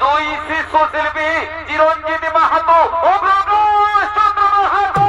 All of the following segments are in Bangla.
দুই শিল্পী চিরঞ্জিত মাহাতো ও প্রকাশ চন্দ্র মাহাতো।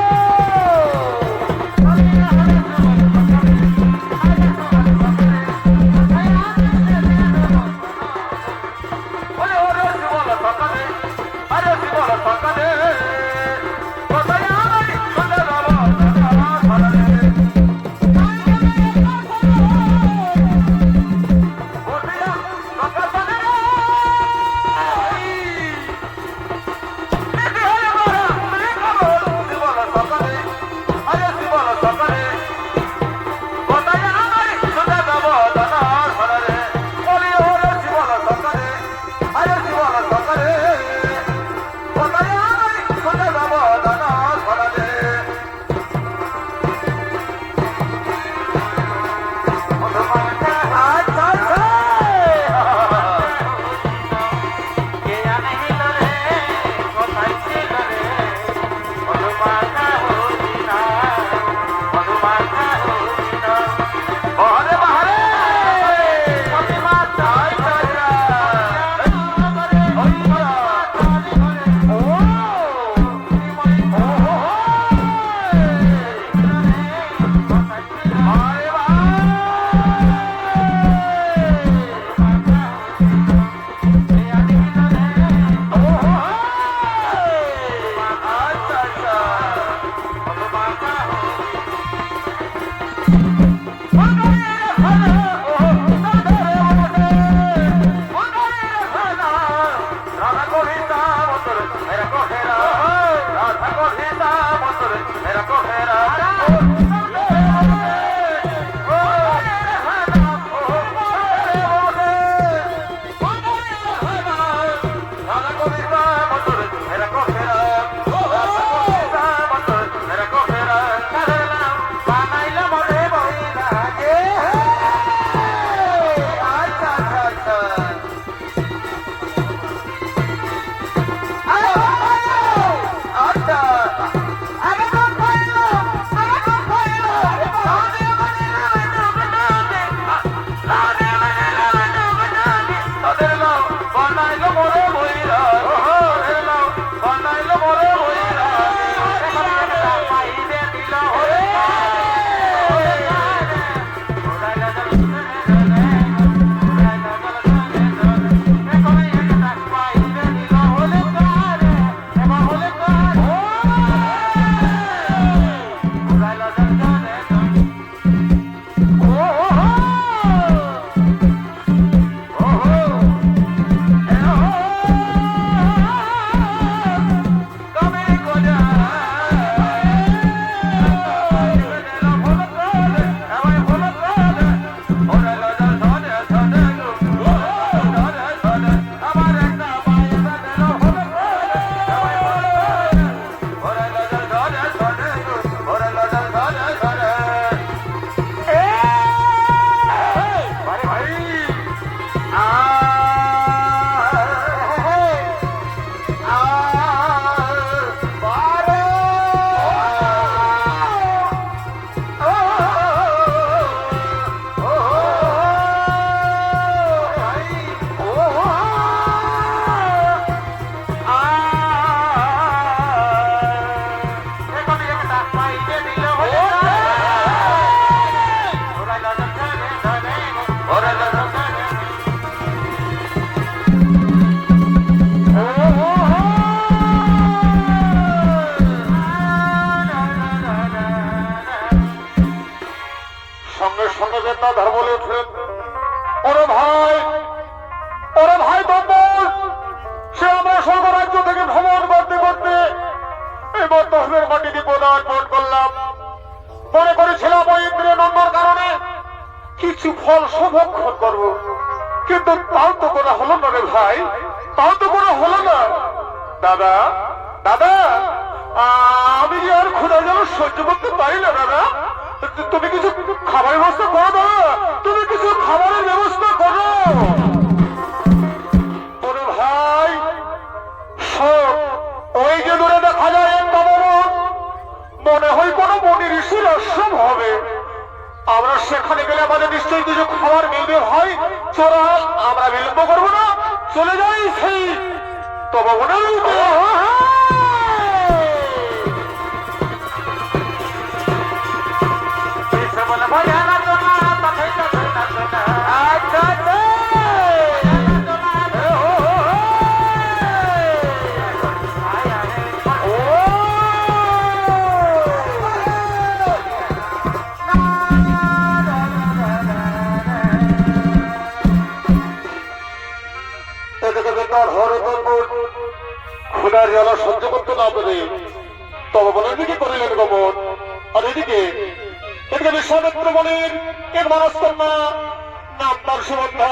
কিছু ফল সংরক্ষণ করব, কিন্তু তাও তো করা হলো না রে ভাই, তাও তো করা হলো না। দাদা দাদা, আমি যে আর ক্ষুধা জল সহ্য করতে পারি না দাদা, তুমি কিছু খাবারের ব্যবস্থা করো দাদা, তুমি কিছু খাবারের ব্যবস্থা করো। ওরে ভাই সব ওই যে দূরে দেখা যায় একটা ভবন, মনে হয় কোনো মনি ঋষির আশ্রম হবে। আমরা সেখানে গেলে আমাদের নিশ্চয়ই কিছু খাবার মিলবে ভাই, চোরা আমরা বিলম্ব করবো না, চলে যাই সেই তবে মনের রূপে। ক্ষুধার জ্বালা সহ্য করতে না পেরে তবে বলেন দিকে করিলেন গমন। আর এদিকে বিশ্বামিত্র বলেন এর মানুষ কন্যা নাম তার সুবন্ধা,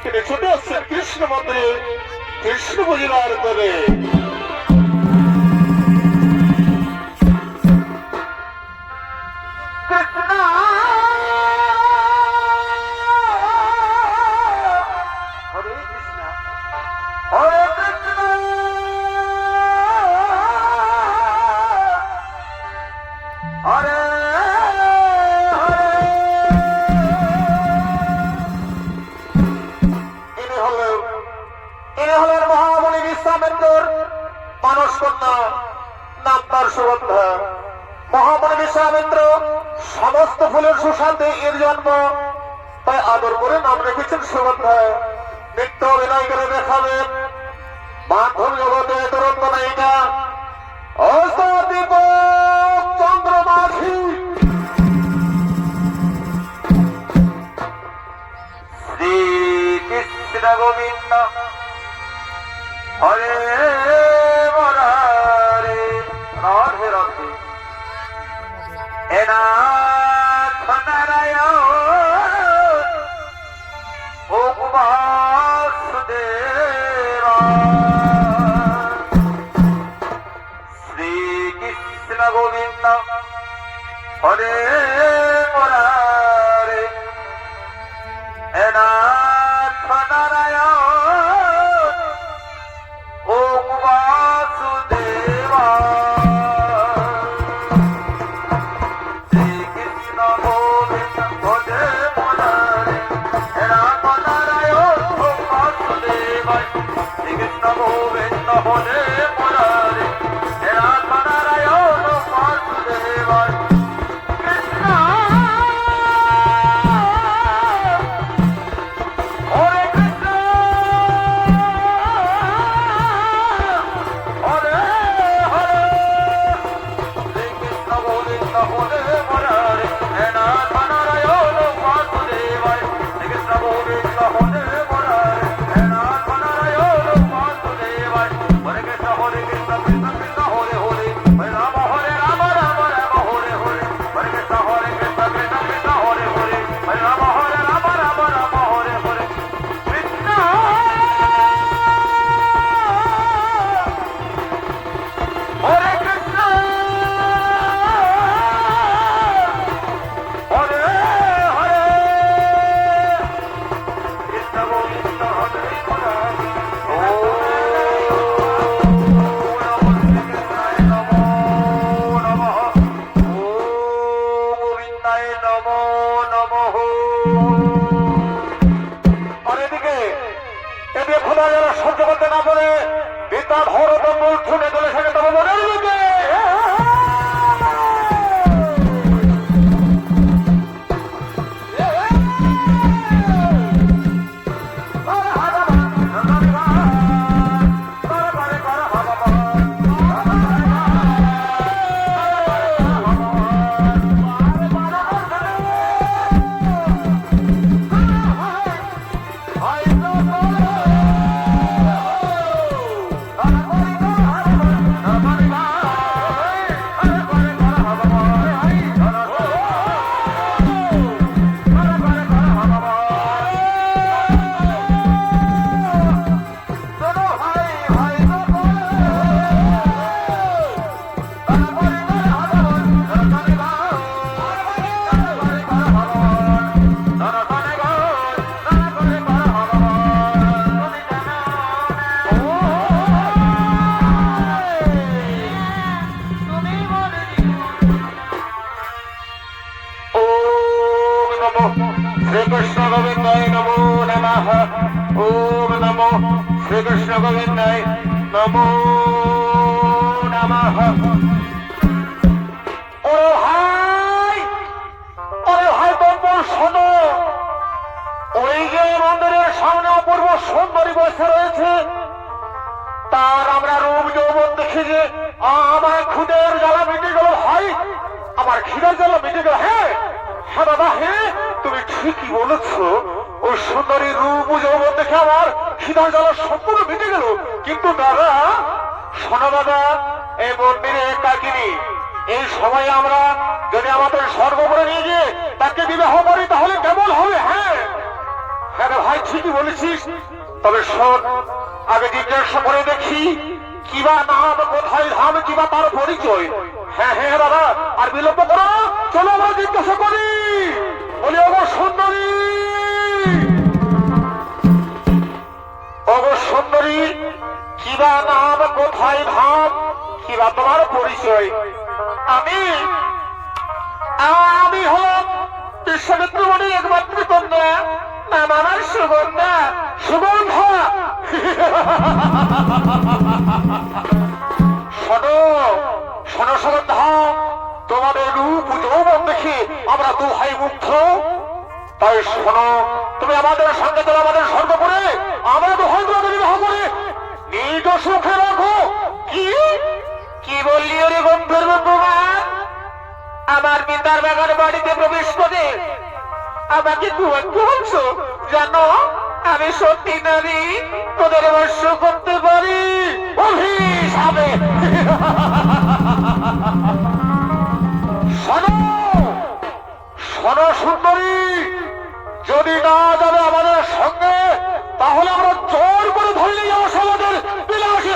তিনি ছুটে আসছেন কৃষ্ণ মন্দিরে কৃষ্ণ বুঝিবার করে। মানস কন্যা নাম তার সুগন্ধা। মহামণি বিশ্বামিত্র সমস্ত ফুলের সুশান্তে এর জন্ম, তাই আদর করে নাম রেখেছেন সুগন্ধা। নৃত্য অভিনয় করে দেখাবেন বান্ধব জগতে তুরন্ত নায়িকা দীপক চন্দ্র মাঝি। শ্রীকৃষ্ণ গোবিন্দ হরে মুরারে রাধে রাধে নাথ নারায়ণ ও বাসুদেবা। শ্রীকৃষ্ণ গোবিন্দ হরে মুরারে নাথ নারায়ণ ও বাসুদেবা। শ্রীকৃষ্ণ গোবিন্দ হরে মুরারে নাথ নারায়ণ ও বাসুদেবা। শ্রীকৃষ্ণ গোবিন্দ হরে মুরারে নাথ নারায়ণ ও বাসুদেবা। কৃষ্ণ হরে কৃষ্ণ হরে হরে শ্রীকৃষ্ণ গোবিন্দ হরে মুরারে নাথ নারায়ণ বাসুদেবায়। শ্রীকৃষ্ণ গোবিন্দ হরে মুরারে নাথ নারায়ণ বাসুদেবায়। হরে কৃষ্ণ কৃষ্ণ কৃষ্ণ হরে হরে হরে রাম রাম রাম হরে হরে। হরে কৃষ্ণ কৃষ্ণ কৃষ্ণ হরে হরে হরে রাম রাম রাম হরে হরে। কৃষ্ণ হরে কৃষ্ণ হরে হরে কৃষ্ণ গোবিন্দ হরে মুরারে। নমো নমঃ গোবিন্দায় নমো নমঃ। আর এদিকে ক্ষুধা যারা সহ্য করতে না পারে পিতা ভরত মূল ছুটে চলে থাকে তবে মনের দিকে। হরে শ্রীকৃষ্ণ গোবিন্দায় নমো নমঃ। ওম নমো শ্রীকৃষ্ণ গোবিন্দায় নমো নমঃ। ওরে ভাই তোমরা শোনো, ওই যে মন্দিরের সামনে অপূর্ব সুন্দরী বসে রয়েছে, তার আমরা রূপ যৌবন দেখে যে আমার ক্ষুদের জ্বালা মিটে গেল ভাই, আমার খিদের জ্বালা মিটে গেল। হ্যাঁ হ্যাঁ দাদা, হ্যাঁ তুমি ঠিকই বলেছ, ওই সুন্দরী রূপ যৌবন দেখে আমার খিদার জ্বালা সম্পূর্ণ মিটে গেল। কিন্তু দাদা শোনো দাদা, এই মন্দিরে একাকিনী, এই সময় আমরা যদি আমাদের স্বর্গ করে নিয়ে গিয়ে তাকে বিবাহ করি তাহলে কেমন হবে? হ্যাঁ হ্যাঁ রে ভাই, ঠিকই বলেছিস। তবে শোন, আগে জিজ্ঞাসা করে দেখি কিবা নাম, কোথায় ধাম, কিবা তার পরিচয়। হ্যাঁ হ্যাঁ দাদা, আর বিলম্ব করো না, চলো আমরা জিজ্ঞাসা করি। বলি ওগো সুন্দরী, ওগো সুন্দরী, কিবা নাম, কোথায় ধাম, কিবা তোমার পরিচয়? আমি আমি হলাম বিশ্বমিত্র মণির একমাত্র কন্যা, নাম আমার সুগন্ধা। সুগন্ধা? শোনো শোনো সুগন্ধা, তোমাদের রূপ যৌবন দেখে আমরা দু ভাই মুগ্ধ। তাই শোনো, তুমি আমাদের সঙ্গে চলো, আমাদের স্বর্গ করে আমরা দু ভাই বিবাহ করে নিজ সুখে রাখো। কি কি বললি ওরে গন্ধর্ব কুমার? আমার পিতার বাগান বাড়িতে প্রবেশ করে আমাকে বলছো? জানো আমি সত্যি নারী, তোদের বর্ষ করতে পারি অভিশাপে। শোনো শোনো সুন্দরী, যদি না যাবে আমাদের সঙ্গে তাহলে আমরা জোর করে ধরে নিয়ে যাবো সমাজের বিলাসী।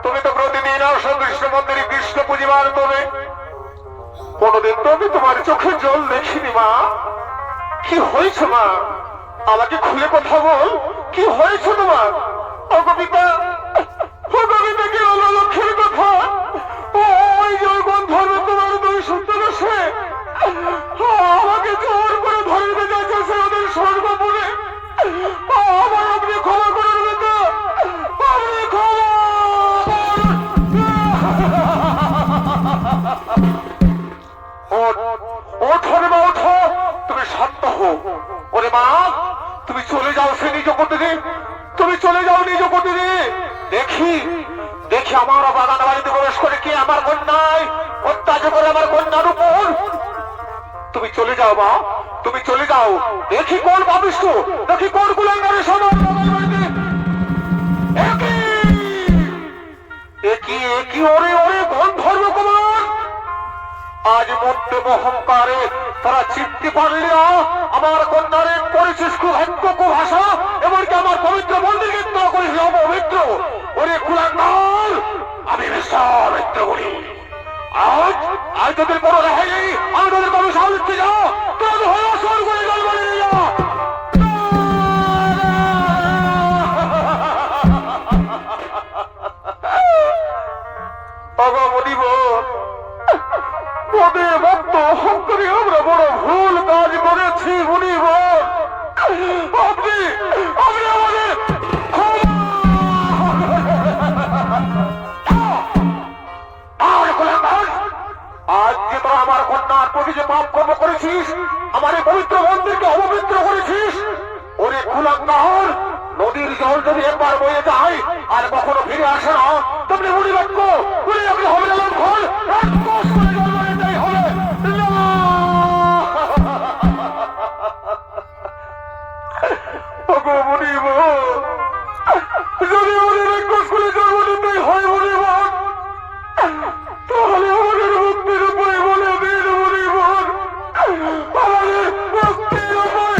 তুমি তো প্রতিদিন আসো কৃষ্ণ মন্দিরে কৃষ্ণ পূজিবার তবে কোনদিন তো আমি তোমার চোখে জল দেখিনি মা। কি হয়েছে মা? আমাকে খুলে কথা বল, কি হয়েছে তোমার? ও কবিতা, ও কবিতা, কি হলো লক্ষ্যের কথা? ওই যে ওই গন্ধর্ব তোমার দুই সুন্দর সে আমাকে জোর করে ধরে নিতে যাচ্ছে ওদের স্বর্গ বলে। আমার আপনি ক্ষমা করে দেবেন না, আপনি ক্ষমা। ওঠো রে মা, ওঠো, তুমি শান্ত হো। ওরে মা, তুমি চলে যাও সে নিজ প্রতিদিন, তুমি চলে যাও নিজ প্রতিদিন। দেখি দেখি আমার বাগান বাড়িতে প্রবেশ করে কি আমার কন্যায় অত্যাচার করে আমার কন্যার উপর। তুমি চলে যাও মা, তুমি চলে যাও। দেখি কোন পাপিষ্ঠ, দেখি কোন কুলাঙ্গারের সমান বাগান বাড়িতে। একই ওরে ওরে গন্ধর্ব কুমার, আজ মধ্যে অহংকারে তারা চিনতে পারলি না আমার কন্যারে করেছিস কুভাগ্য কুভাষা, এমনকি আমার পবিত্র মন্দিরকে না করিস অপবিত্র। ওরে কুলাঙ্গার, আমি বিশ্বামিত্র করি। আজ আজ তোদের বড় রেহাই নেই, আমি তোদের কবে সাহায্য দিতে যাও, তোদের হয়ে আসর করে জল বলে নিয়ে যাও। করেছিস, আমার এই পবিত্র মন্দিরকে অপবিত্র করেছিস। ওরে কুলাঙ্গার, নদীর জল যদি একবার বয়ে যায় আর কখনো ফিরে আসে না, তেমনি মনে রাখবো বলে আপনি হবে না লঙ্ঘন, রাক্ষস বলে জন্ম নিতেই হবে। ওগো মুনিব, যদি মনে রাক্ষস বলে জন্ম নিতেই হয় মুনিব, তাহলে আমাদের মুক্তির উপায় বলে দিন মুনিব, আমাদের মুক্তির উপায়।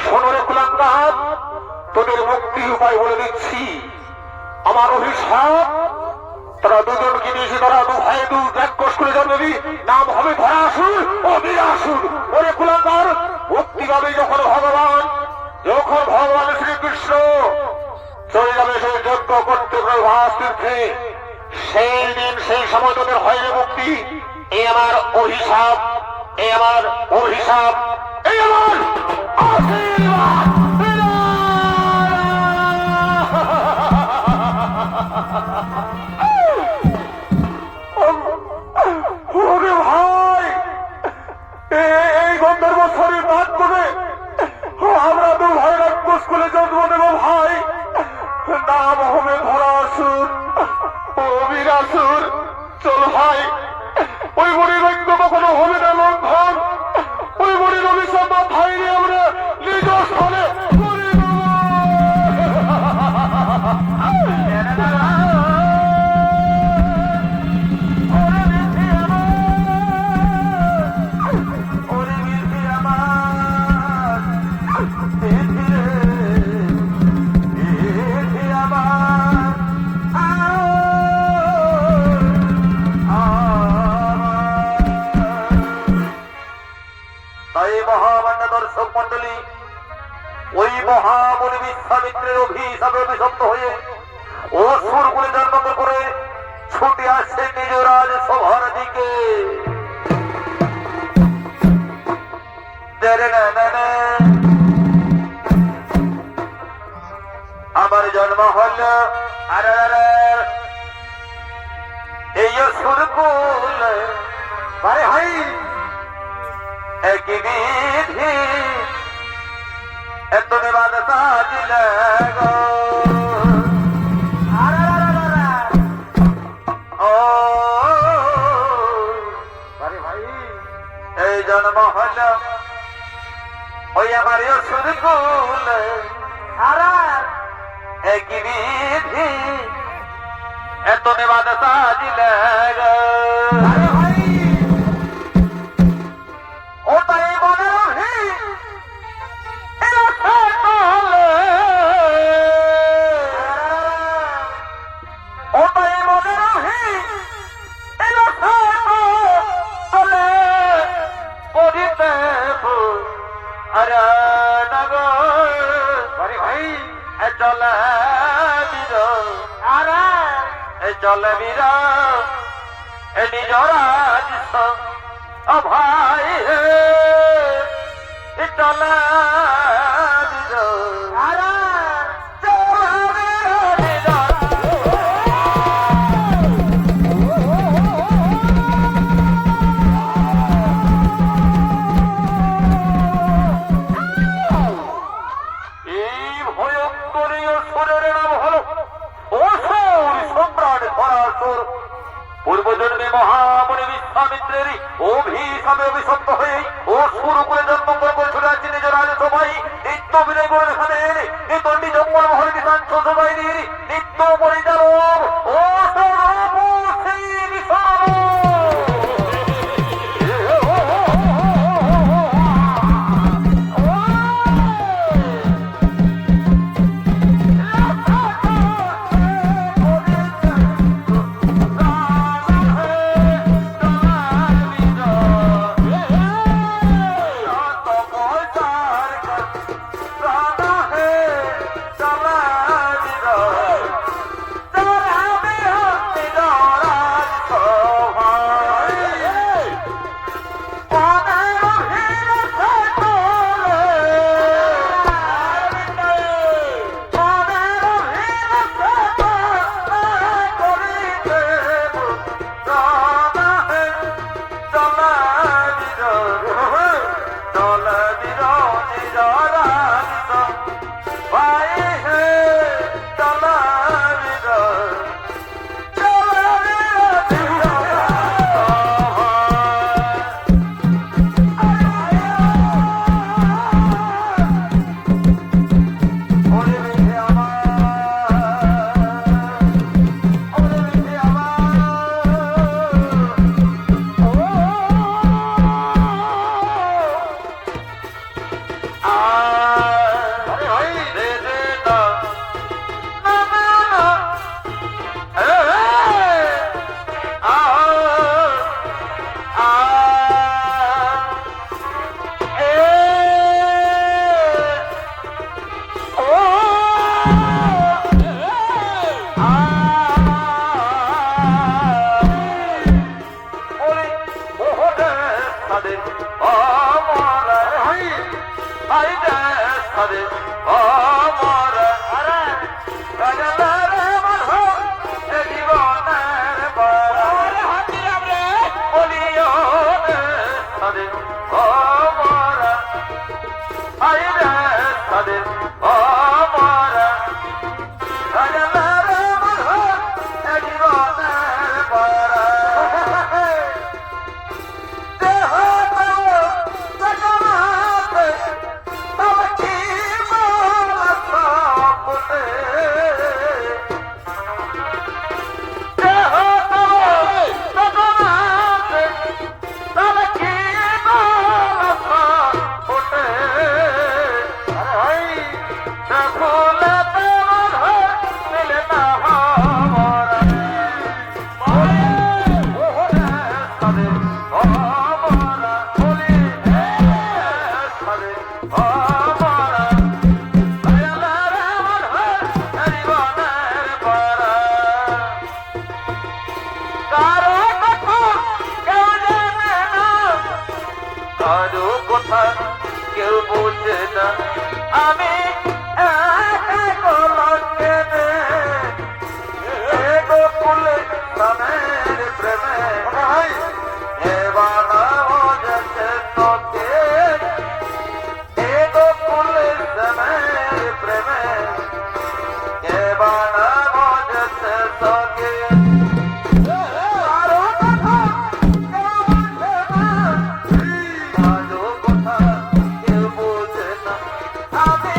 শোনো রে কুলাঙ্গার, তোদের মুক্তির উপায় বলে দিচ্ছি। আমার অভিশাপ, তারা দুজনকে নিয়েছে, তারা দু ভাই দু রাক্ষস করে জন্মবি, নাম হবে ধরাসুর ও বীরাসুর। ওরে কুলাঙ্গার, মুক্তি পাবে যখন ভগবান শ্রীকৃষ্ণ চলে যাবে সেই যজ্ঞ করতে প্রভাস তীর্থে, সেই দিন সেই সময় তোদের হয় মুক্তি। এই আমার অভিশাপ, এই আমার অভিশাপ, এই আমার আশীর্বাদ। ওরে ভাই, এই গন্ধর্ব শরীর বাদ করে আমরা দু ভাই রাক্ষস করে জন্ম দেব ভাই। নাম হবে ধরাসুর ও বীরাসুর। চল ভাই, ওই মনির ঐক্য কখনো হবে না লঙ্ঘন। ওই মনির অভিশাপ ভাইরে আমরা নিজ স্থলে করে দর্শক মন্ডলী, ওই মহামুনি বিশ্বামিত্রের অভিশাপে অভিশপ্ত হয়ে অসুর বলে জন্ম করে ছুটে আসছে নিজ রাজসভার দিকে। আমার জন্ম হল এই অসুর কুল, আরে ভাই একই বিধি এত নিবাদ সাজিলে গো। ও আরে ভাই, এই জন্ম হল ওই আমার অসুর কুল, একই বিধি এত নিবাদ সাজিলে গো। চলে বীর নিজরাজ ভাই চলে পূর্বজন্মে মহামুনি বিশ্বামিত্রের অভিশাপে অভিশপ্ত হয়ে ও শুরু করে জন্মগ্রহণ করে চলে আসছে নিজ রাজসভায়। নিত্য বিনয় করে এখানে নিত্য নিজ মহল কিষাণ বাহিনীর নিত্য পরিচালক ও ও মোরা হাই হাই রে সাদে ও মোরা কাজলারে মাধব এ জীবনের পারা বলিও রে সাদে ও মোরা হাই রে সাদে ও মোরা কাজলারে মাধব এ জীবনের পারা দেহ জগন্নাথ তব কি বলছো পুতে দেহ জগন্নাথ তব কি বলছো পুতে ফুলে মিলে না হমারা সাদে ও মোরা বলি সাদে ও মোরা দয়ালারে মাধব জীবনের পারা কারো কথা কেউ জানে না কারো কথা কেউ বোঝে না আমি গোলকে গোকুল রামের প্রেমে হাই এ বানাবো যেতে তোকে এ গোকুল রামের প্রেমে এ বানাবো যেতে তোকে কারো কথা কেউ বোঝে না কারো কথা কেউ বোঝে না আমি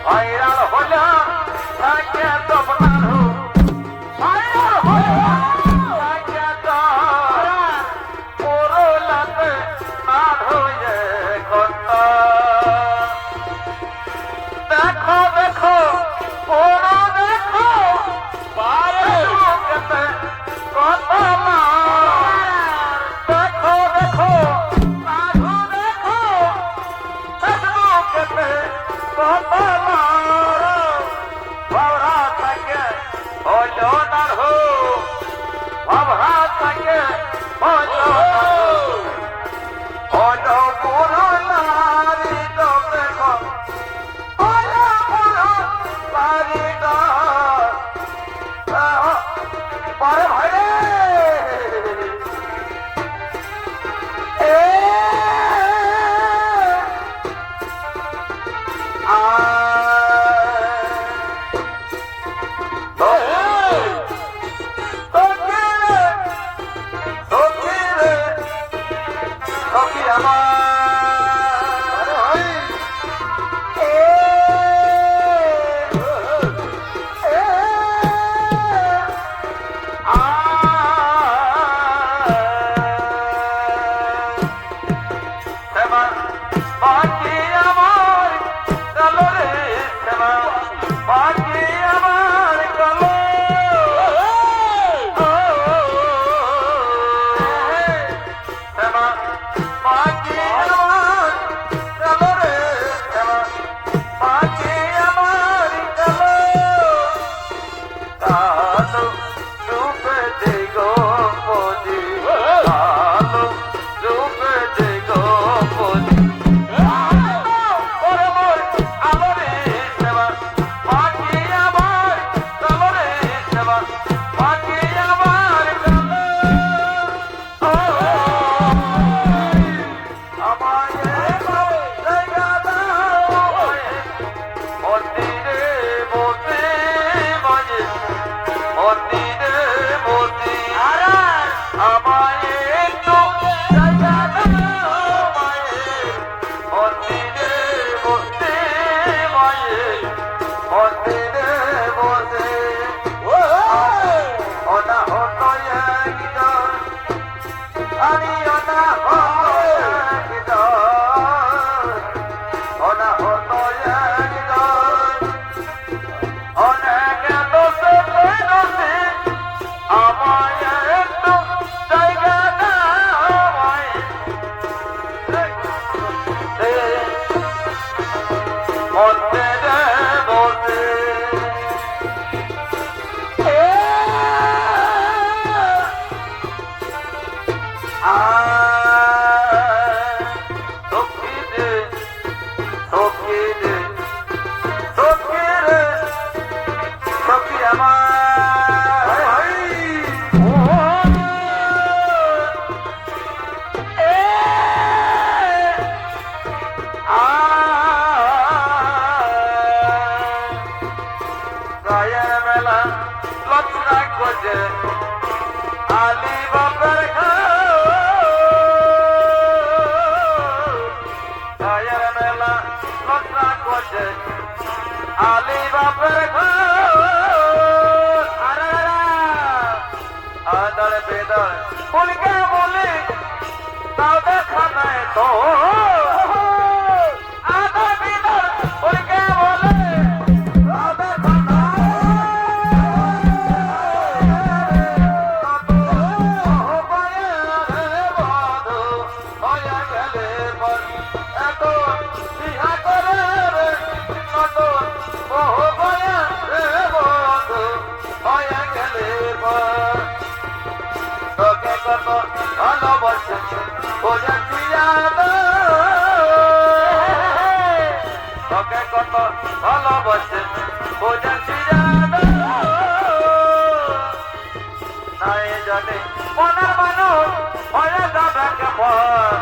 ভাইরাল হলো থাকে তো বানানো ভাইরাল হলো থাকে তো পুরো লাতে না হয়ে কত দেখো দেখো পুরো দেখো বারে লোকেতে কত দেখো দেখো সাধু দেখো সাধু লোকেতে কত ভাবরা থাকে হলো না হো ভাবরা থাকে হলো হলো পুরো নারী তো দেখো হলো পুরো নারী তো পরে ভাই রে এ Bye. আলী বাবার গায়ের মেলা লজ্জা করছে আলী বাবার আদর বেদর ফুলকে বলি তাও দেখা নাই তো আদর বেদর ফুলকে বলে তাও দেখা ভালোবাসে বোঝাচ্ছি নাই জানে মনের মানুষ হয়ে যাবে কেমন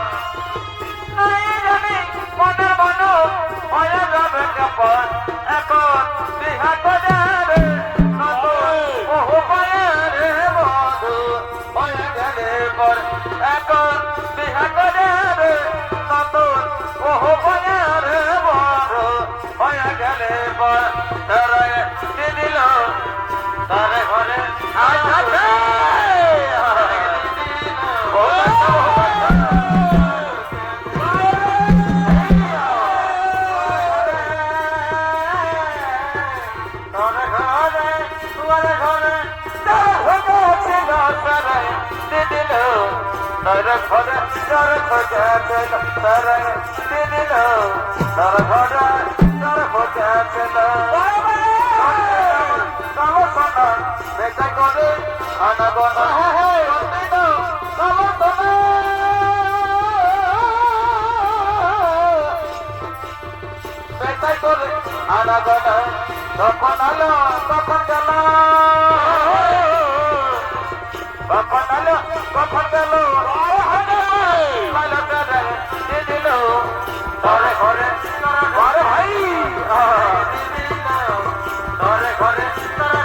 নাই জানি মনের মানুষ হয়ে যাবে কেমন এখন বিহা করে রে বহু পায়ে রে বধু হয়ে গেলে পর এখন বিহা করে রে নতুন বহু পায়ে রে বধু হয়ে গেলে পর তারা দিল তারে ঘরে আচ্ছা তারা ঘরে যার খোঁজা পেল তারা দিল তারা ঘরে যার খোঁজা পেল বেটা করে আনাগোনা বেটাই করে আনাগোনা তখন আলো তখন গেল তখন আলো তখন গেল দিল ঘরে ঘরে ঘরে ভাই ঘরে ঘরে তারা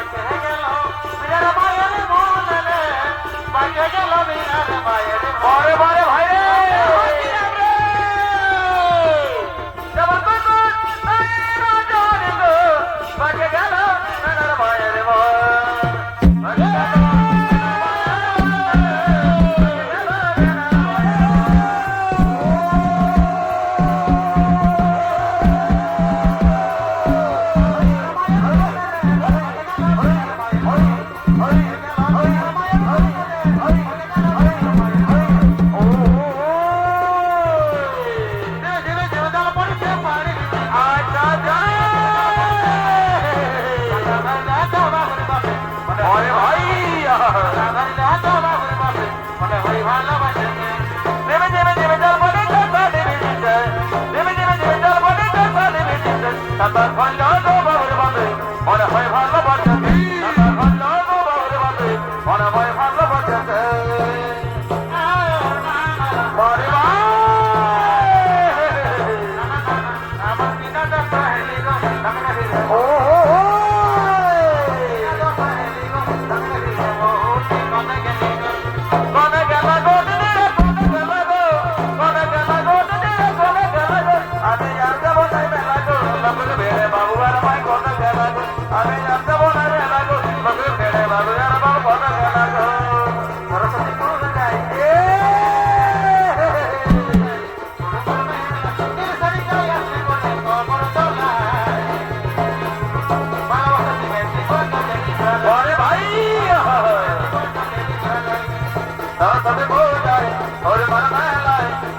ঢুকে গেল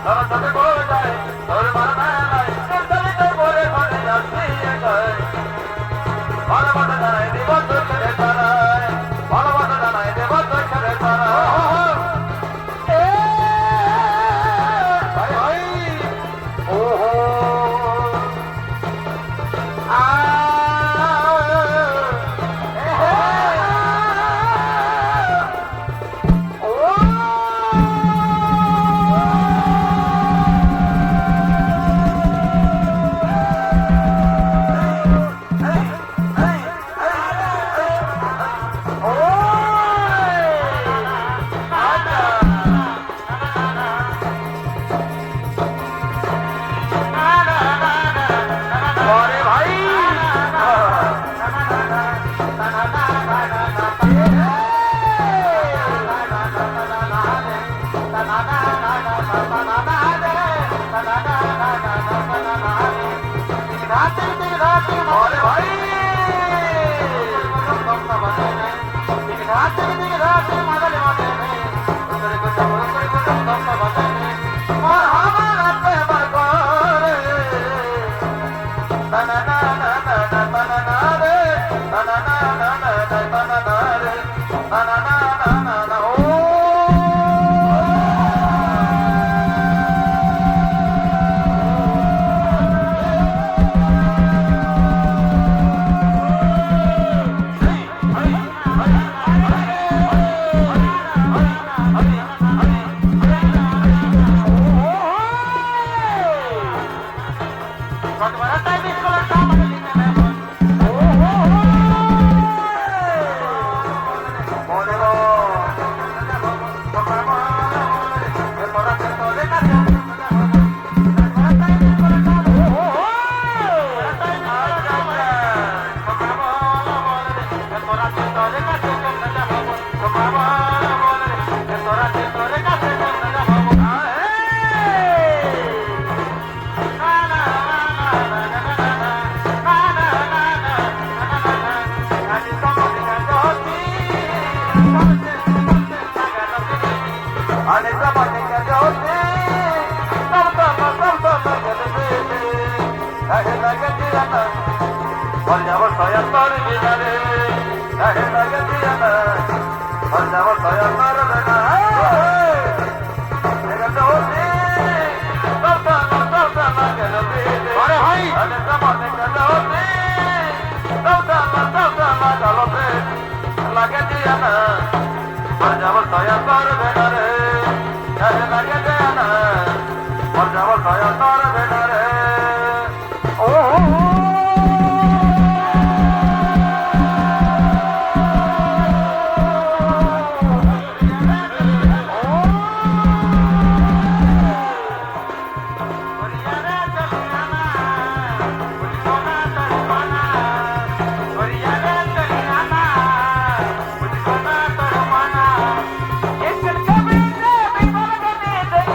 তারা সাথে করে যায় তোর মারনা নাই চলিতে করে ঘরে যাচ্ছি একাই ভালোবাসা জানাই দেব তোর ছেড়ে তারাই ভালোবাসা জানাই দেব তোর ছেড়ে তারাই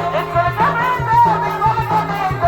It's gonna come in,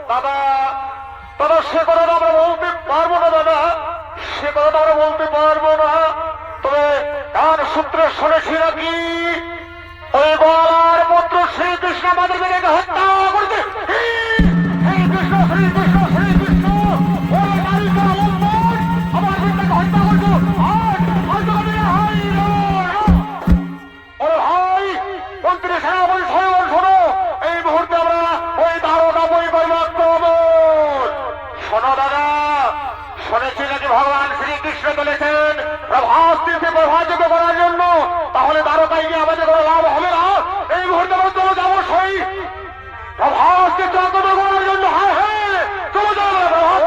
দাদা দাদা সে কথা আমরা বলতে পারবো না দাদা, সে কথা আমরা বলতে পারবো না। তবে কার সূত্রে শুনেছি নাকি ওই বলার পুত্র শ্রীকৃষ্ণ আমাদের মেয়েকে হত্যা করছে। শ্রীকৃষ্ণ শ্রীকৃষ্ণ শ্রীকৃষ্ণ ওই নারীকে অবলম্বন আমার মেয়েটাকে হত্যা করছো। ভাই মন্ত্রী সেনাপতি স্বয়ং শোনো, এই মুহূর্তে আমরা ওই দারোগা বই পরিবর্ত হব। শোনো দাদা, শুনেছি নাকি ভগবান শ্রীকৃষ্ণ বলেছেন প্রভাস তীর্থে প্রভাযোগ্য করার জন্য, তাহলে দ্বারকায় গিয়ে আমাদের কোনো লাভ হবে না। এই মুহূর্তে আমরা চলে যাবো সেই প্রভাস তীর্থে অগ্রসর করার জন্য। হ্যাঁ হ্যাঁ চলে যাবো প্রভাস।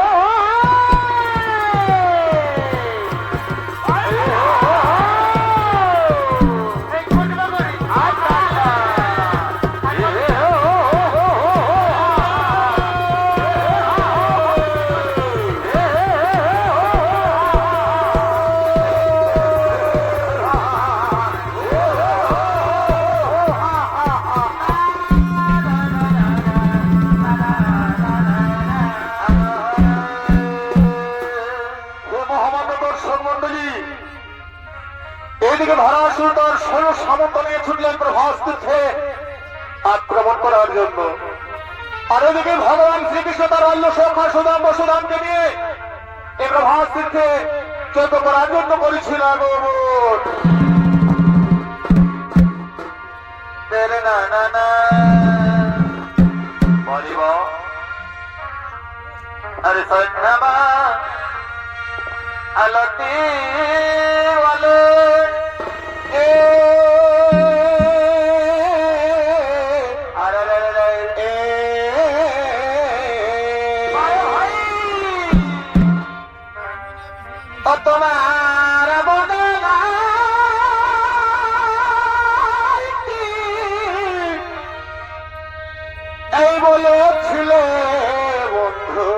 এদিকে ধরাসুর তার ষোলো সামন্ত নিয়ে ছুটলেন প্রভাস তীর্থে আক্রমণ করার জন্য, আর এদিকে ভগবান শ্রীকৃষ্ণ তার অল্য সখা সুদাম বসুদামকে নিয়ে এই প্রভাস তীর্থে যজ্ঞ করার জন্য করেছিল আগমন। না না না বলিব আরে সন্ধ্যাবা আলতি বলে তোমার এই বলেছিল বন্ধু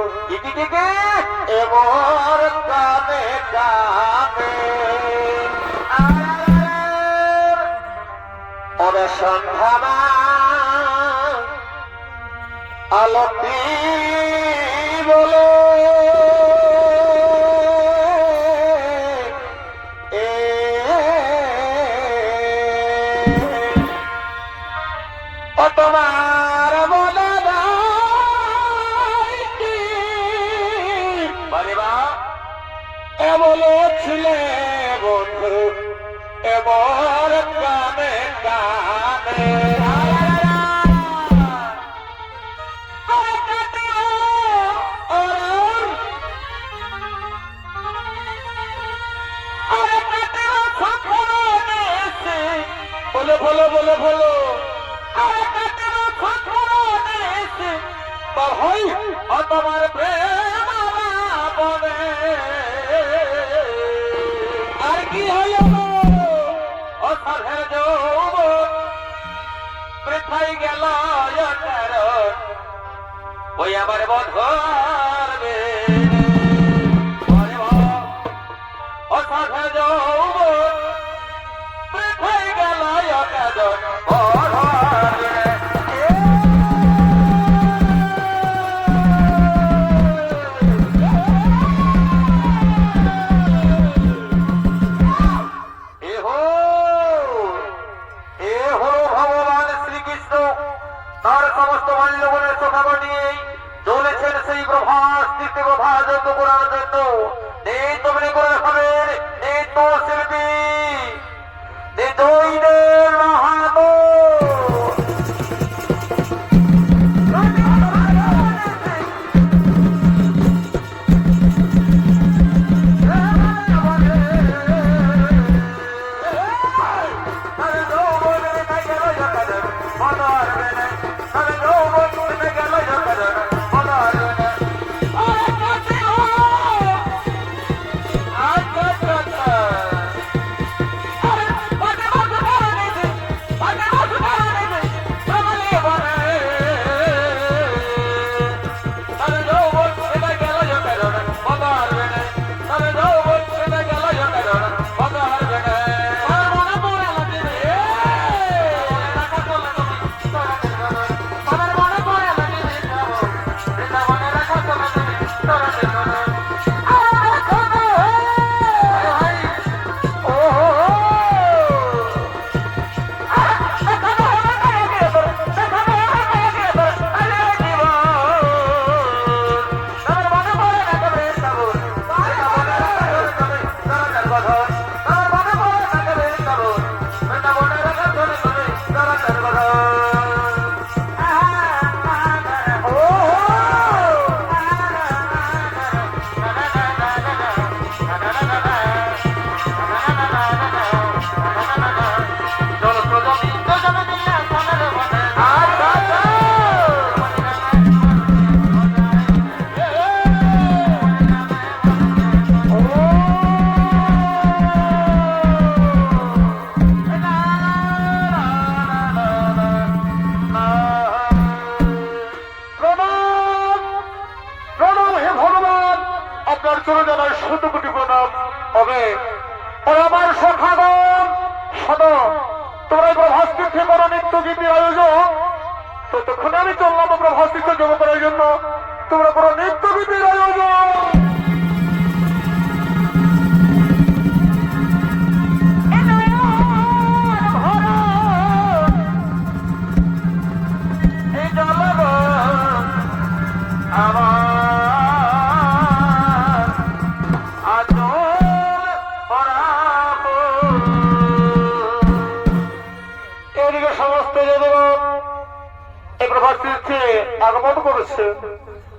এবার কানে কানে ওরে সন্ধ্যামা আলতি বলে তোমার বলে বলেছিলে বন্ধু এবার কানে কানে বলে বলো বলে বলো ভাই তোমার প্রেম বলে আর কি হলো অসাধের যৌবন বৃথাই গেল ওই আমার বধর্বে অসাধের যৌবন বৃথাই গেল তার সমস্ত মাল্যবনের চোখাগো নিয়েই চলেছেন সেই প্রভাস তীর্থে প্রভাযজ্ঞ করার জন্য। এই তমনি করে হবেন এই তো শিল্পী এই দৈনের মাহাতো চললাম প্রভাসীকে জমা করার জন্য। তোমরা কোনো নৃত্যগীতির আয়োজন। এই জলব আমার আচল পরাবো। এদিকে সমস্ত যদুগণ এই প্রভাসীকে আগমন করেছে,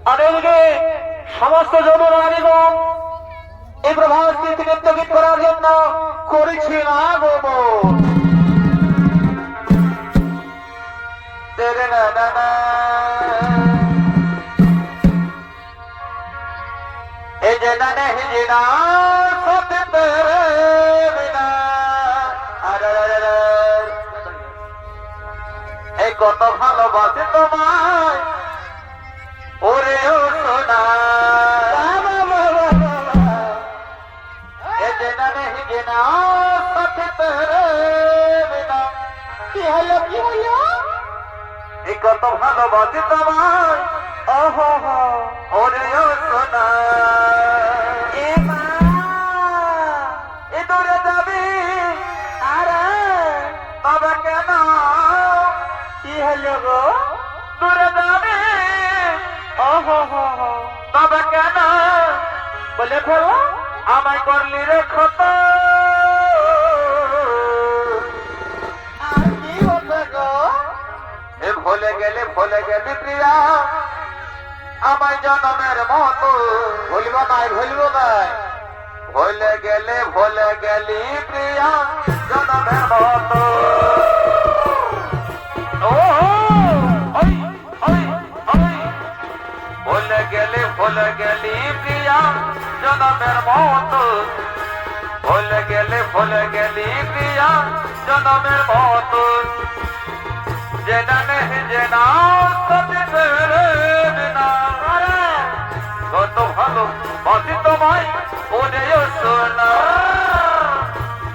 আর এদিকে সমস্ত যদুরানীগণ এই প্রভাসীকে নৃত্যগীত করার জন্য করেছে আগমন। তেরে না না না এ যে না নেহি যে না সতে তেরে বিনা আরে এই কত ভালোবাসি তোমায় ওরে ও সোনা এ যে না নেহি যে না সতে তেরে বিনা। কি হলো কি হলো? এই কত ভালোবাসি তোমায় ওহো হো ওরে ও সোনা। এ মা এ দূরে যাবি আরে তবে কেন কি হলো গো? দূরে যাবি ওহো হো হো তবে কেন বলে ফেলো। আমায় করলি রে ক্ষত। আর কি হলো গো? এ ভুলে গেলি প্রিয়া আমায় জনমের মতো। ভুলব নাই ভুলব নাই। ভুলে গেলি প্রিয়া জনমের মতো। ও ওই ওই ওই ভুলে গেলি প্রিয়া জনমের মতো। ভুলে গেলি প্রিয়া জনমের মতো। যেটা নেই যে না সত্যি তেরে বিনা। কত ভালো বাসি তোমায় ওরে ও সোনা।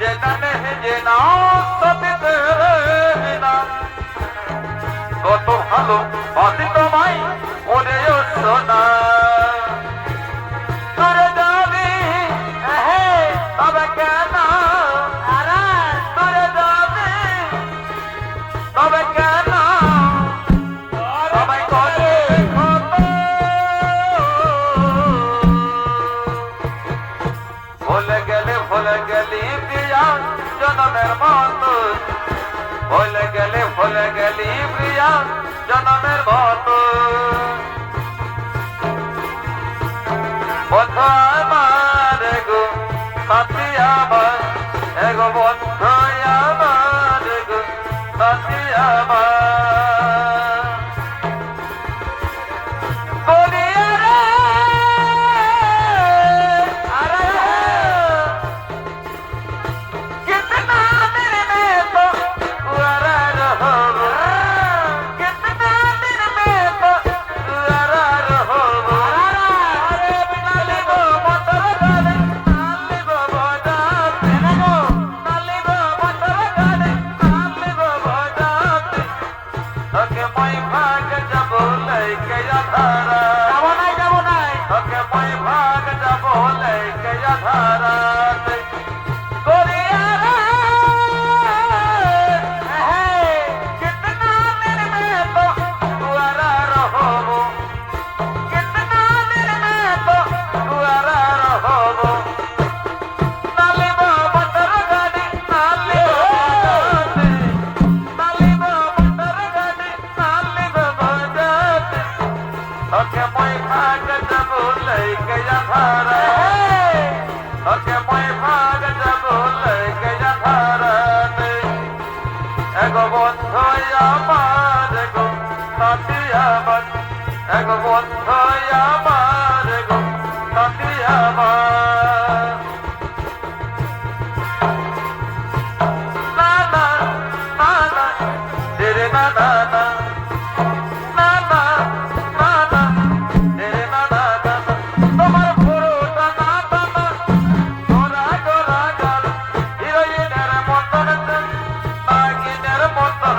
যেটা নেই যে না সত্যি তেরে বিনা। কত ভালো বাসি তোমায় ওরে ও সোনা। দূরে যাবি তবে কেন দূরে যাবি তবে কেন সবাই করে ক্ষত। ভুলে গেলি প্রিয়া জনমের মতো। ভুলে গেলি প্রিয়া জনমের মতো। বন্ধু আমার গো সাথী আমার এগো বন্ধু আমার গো সাথী আমার। বলিয়া রে আরে कितना मेरे में तो उरा रहो। कितना मेरे में तो उरा रहो। अरे बिना लिबो मोटर गाड़ी नालिबो बजाते नालिबो मोटर गाड़ी नालिबो बजाते। ओके मैं भाग जब लेके याधारा जाबो নাই ओके मैं भाग जब लेके याधारा। कितना मेरे में तो उरा रहो। कितना मेरे में तो उरा रहो। नालिबो मोटर गाड़ी नालिबो बजाते नालिबो मोटर गाड़ी नालिबो बजाते। ओके मैं भाग जब लेके याधारा। ओके मैं भाग जब लेके याधारा। एगो बন্ধু আমার গো সাথী আমার। এগো বন্ধু আমার গো সাথী আমার। না না না না তেরে না না না না না না না তেরে না না না। তোমার পুরোটা না না গোরা গোরা গাল হিরোইনের মতন নাগিনের মতন।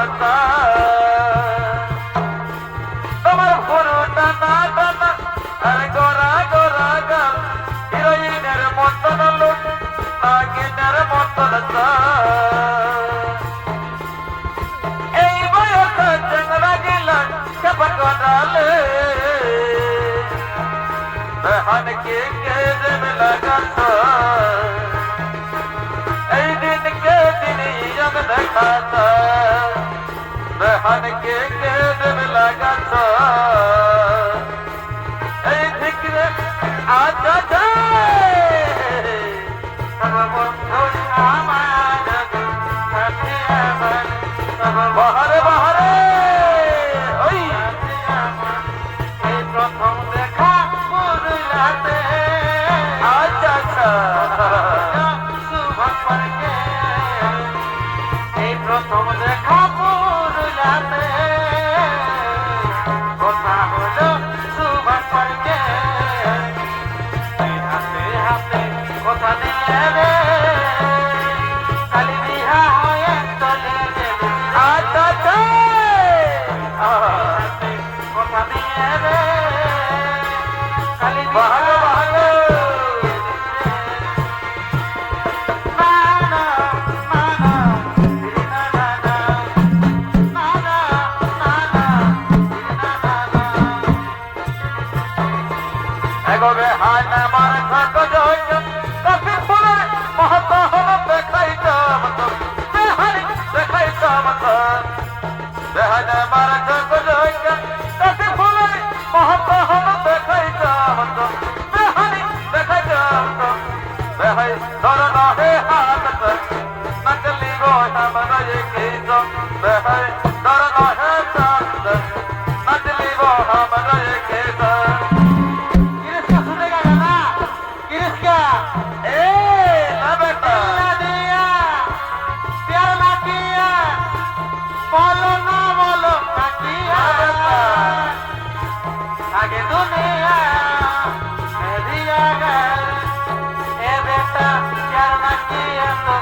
डाले बहन के दिन लगा दिन के दिन यम दिखाता बहन के दिन लगा आजा বাহারে বাহারে ওই এই প্রথম দেখা পুরুলাতে আচ্ছা আচ্ছা শুভ পরকে এই প্রথম দেখা পুরুলাতে কথা হলো শুভ পরকে হাতে হাতে কথা দিলে রে কালি বিহা হয়ে চলে কথা দিয়ে রে কালি ভালো ভালো এগোবে হায় না মার থাকো জয় কফি ফুলে মহত্ব হলো দেখাইতাম তো বেহারি দেখাইতাম তো বেহানা মার থাকো জয় কফি ফুলে মহত্ব হলো দেখাইতাম তো বেহারি দেখাইতাম তো বেহাই ধর না হে হাত তক নকলি গোটা মনায়ে কে তো বেহাই ধর না হে হাত তক নকলি গোটা মনায়ে কে তো आगे दुनिया मेरी अगर ए बेटा प्यार न किया तो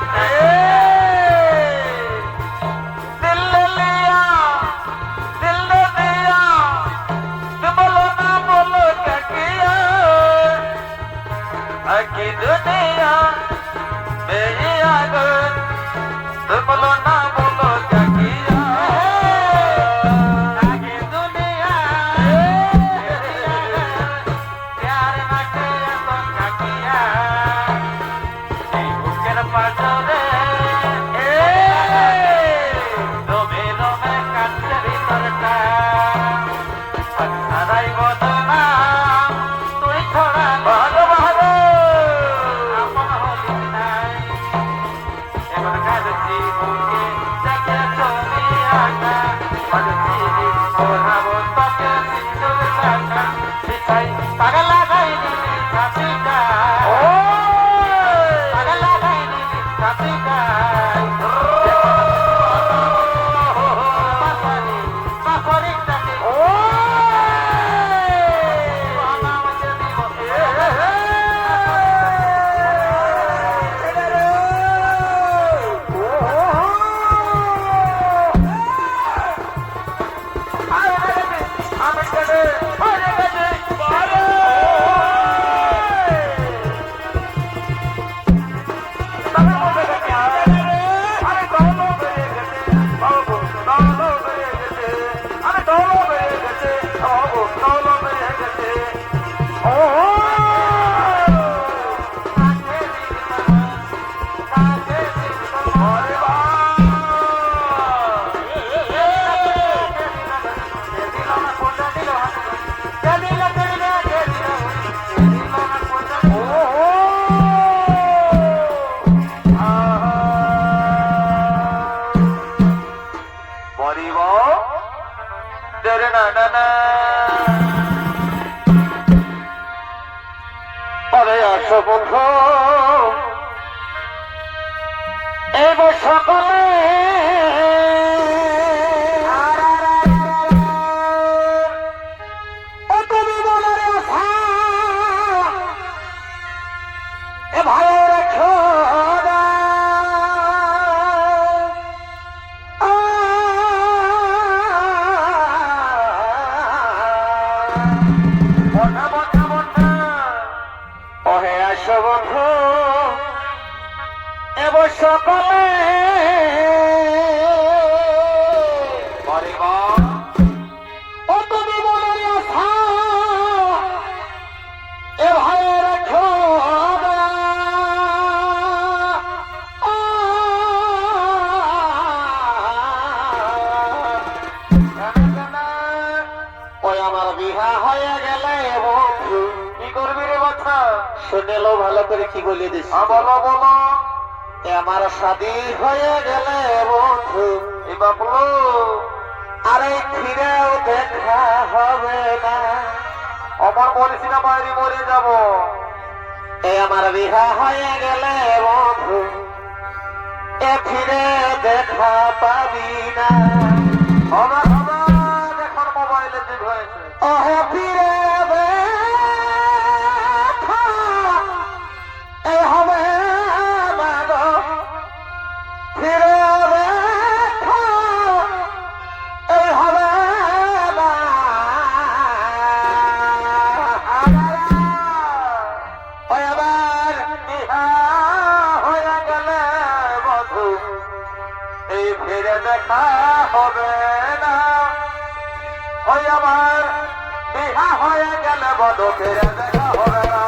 दिल ले लिया दिल ने दिया तुम बोलो ना बोलो क्या किया आगे दुनिया मेरी अगर तुम बोलो ना बोलो क्या किया বন্ধু এবার সকলে তুমি বলার আশা এ ভালো রেখো বন্ধু এবার সকলে ও তুমি বলো আমার বিহা হয়ে গেলে বন্ধু কি করবি রে বাচ্চা? শুনেলো ভালো করে কি বলে দিস। বলো বলো। আমার শাদি হয়ে গেলে বন্ধু এই বাপলো আরে ফিরেও দেখা হবে না। আমার বলিস না বাইরে মরে যাব। আমার বিহা হয়ে গেলে বন্ধু ফিরে দেখা পাবি না। হবে হবে, এখন মোবাইলে যুগ হয়েছে। ওহে ফিরে দেখা হবে না গো, ফিরে দেখা হবে না। ওই আবার বিহা হয়ে গেলে বধু এই ফিরে দেখা হবে না। ওই আমার বিহা হয়ে গেলে বধু ফিরে দেখা হবে না।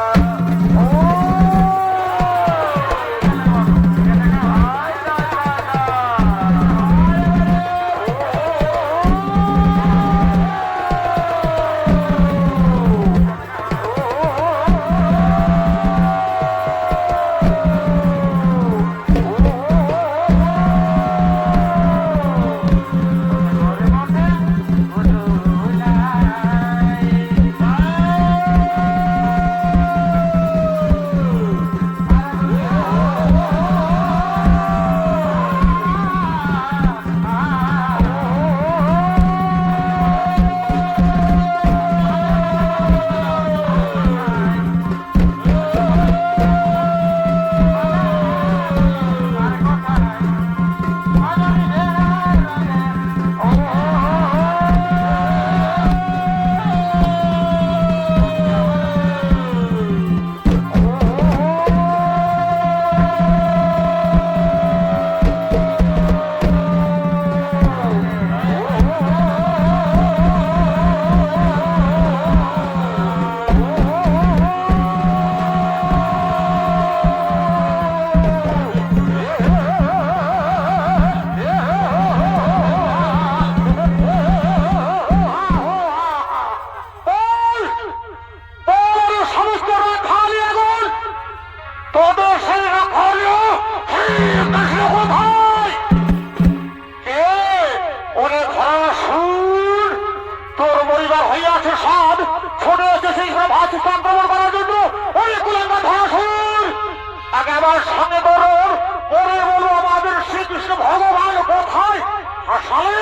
আমার সঙ্গে বলুন, পরে বলবো আমাদের শ্রীকৃষ্ণ ভগবান কোথায়? হাসালে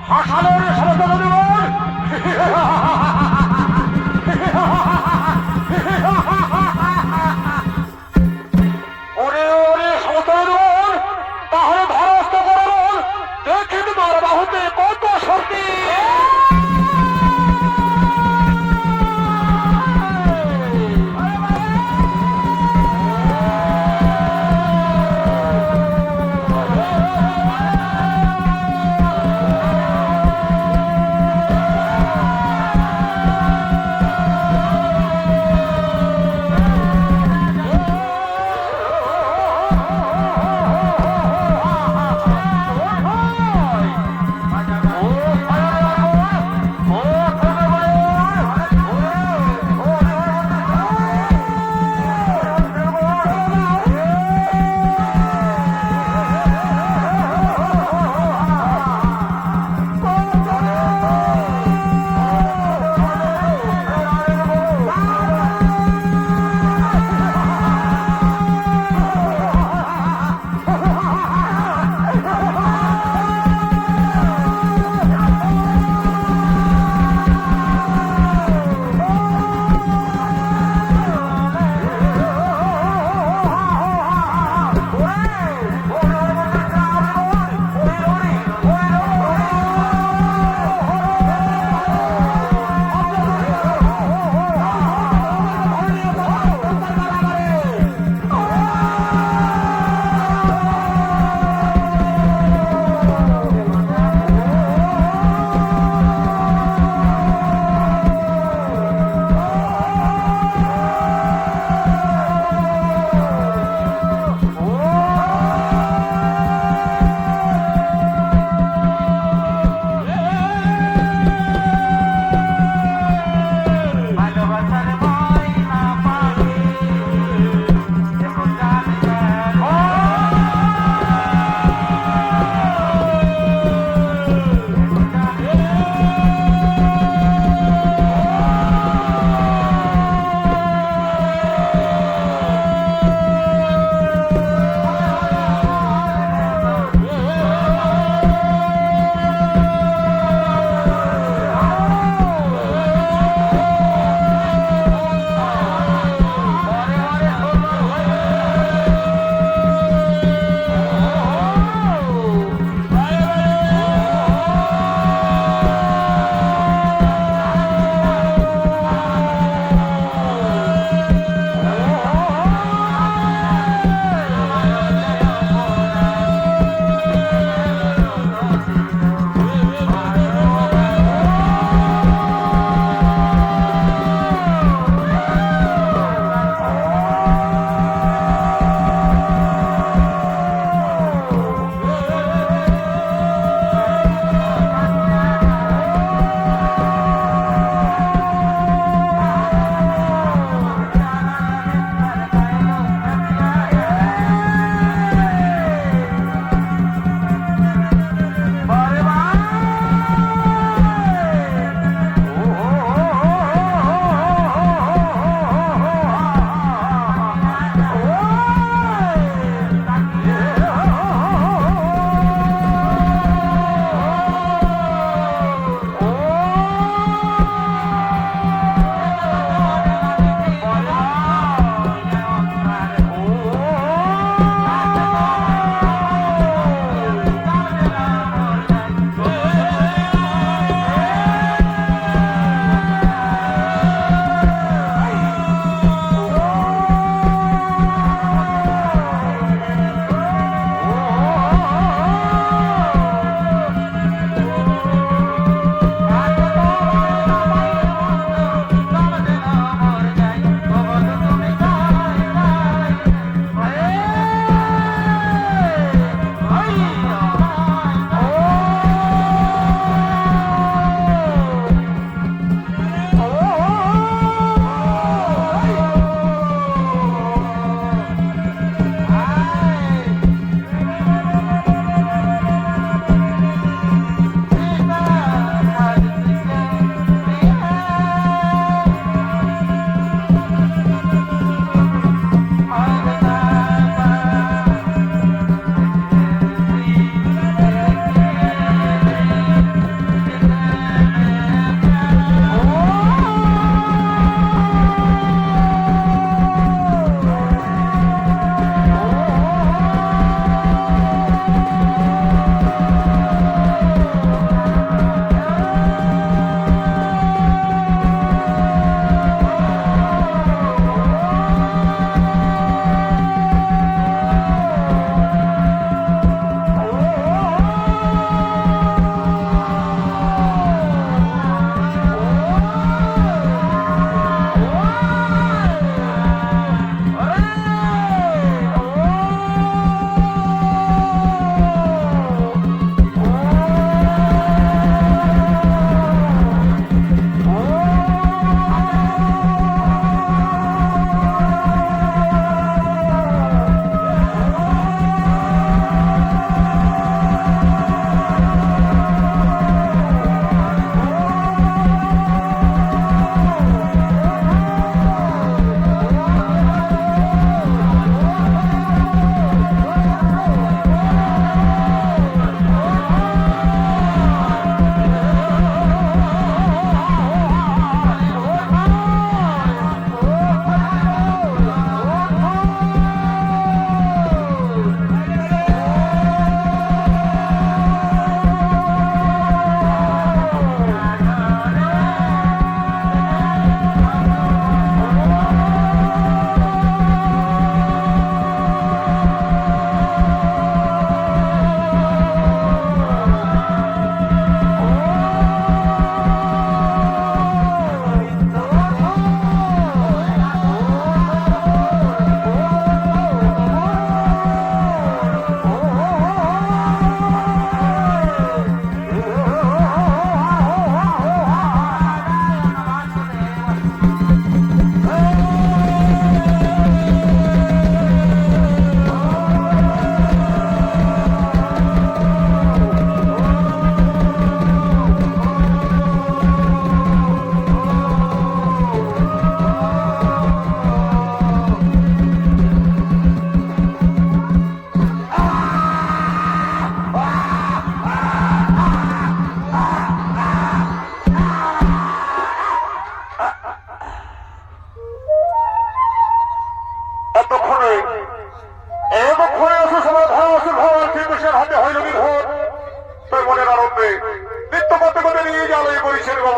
হাসালের সমস্ত